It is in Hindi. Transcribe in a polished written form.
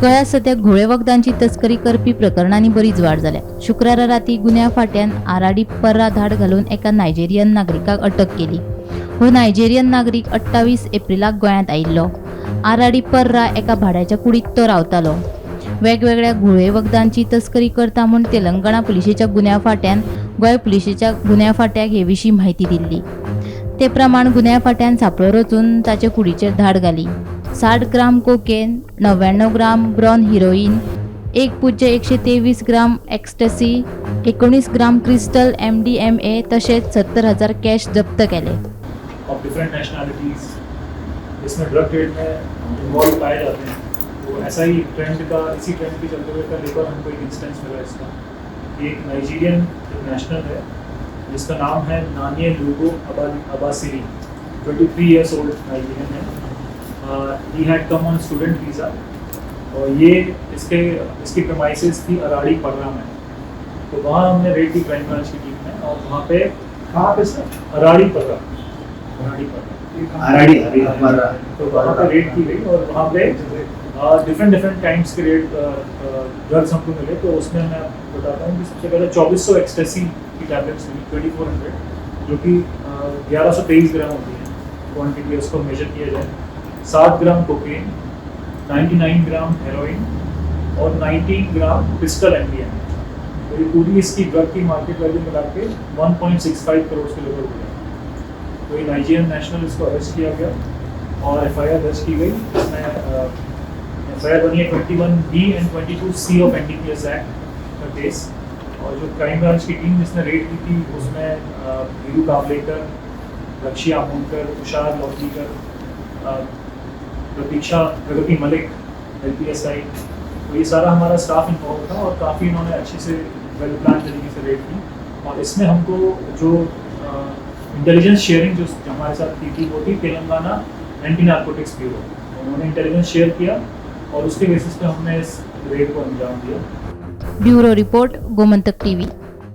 गोंयांत सध्या घोळे वखदांची तस्करी करपी प्रकरणांनी बरीच वाड जाल्या। शुक्रारा राती गुन्यांव फाट्यान आराडी पर्रा धाड घालून एका नायजेरियन नागरिकाक अटक केली। हो नायजेरियन नागरीक 28 एप्रिलाक गोंयांत आयिल्लो। आराडी पर्रा एका भाड्याच्या कुडीत तो रावतालो। वेगवेगळ्या घोळे वखदांची तस्करी करता म्हूण तेलंगणा पुलिशेच्या गुन्यांव फाट्यान गोंय पुलिशेच्या गुन्यांव फाट्याक हे विशीं म्हायती दिल्ली। ते प्रमाण गुन्यांव फाट्यान सांपळो रचून ताचे कुडीचेर धाड घाली। 60 ग्राम कोकेन, 99 ग्राम ब्रॉन हिरोईन, 1.123 ग्राम एक्स्टसी, 19 ग्राम क्रिस्टल MDMA तशेंच 70,000 कॅश जप्त केले। ऑफ डिफरेंट नेशनलिटीज इसमें ड्रग ट्रेड में इन्वॉल्व पाए जाते हैं। तो ऐसा ही ट्रेंड का इसी ट्रेंड के चलते हुए कल एक और हमको एक इंस्टेंस मिला इसका। एक नाइजीरियन नेशनल है जिसका नाम है नानिए लूगो अबासिरी, 23 ईयर्स ओल्ड नाइजीरियन है। He had come on student visa और ये इसकी प्रमाइसेस थी अराड़ी पर्रा में। तो वहाँ हमने रेड की क्राइम ब्रांच की टीम में, और वहाँ पे कहाँ पे सर अराड़ी पर्रा तो वहाँ पे रेड की गई और वहाँ पे डिफरेंट टाइम्स के रेड ड्रग्स हमको मिले। तो उसमें मैं बताता हूँ कि सबसे पहले 2400 एक्सटेसी की टैबलेट्स मिली, 2400, जो कि 1123 ग्राम होती है क्वांटिटी, उसको मेजर किया जाए। 7 ग्राम कोकेन, 99 ग्राम हेरोइन और 19 ग्राम क्रिस्टल MDMA। तो ये पूरी इसकी ड्रग की मार्केट वैल्यू मिला के 1.65 करोड़ के लगभग हुआ। तो ये नाइजीरियन नेशनल, इसको अरेस्ट किया गया और FIR दर्ज की गई। इसमें FIR बनी है 21B and 22C of NDPS act का केस। और जो क्राइम ब्रांच की टीम जिसने रेड की थी उसमें वीरू कावलेकर, लक्ष्य आमोदकर, तुषार लौकीकर, प्रतीक्षा प्रगति मलिक, LPSI, तो ये सारा हमारा स्टाफ इन्वॉल्व था और काफ़ी इन्होंने अच्छे से वेल प्लान तरीके से रेड की। और इसमें हमको जो इंटेलिजेंस शेयरिंग जो हमारे साथ की थी वो थी तेलंगाना एंटी नार्कोटिक्स ब्यूरो। उन्होंने इंटेलिजेंस शेयर किया और उसके बेसिस पे हमने इस रेड को अंजाम दिया। Bureau report, Gomantak TV।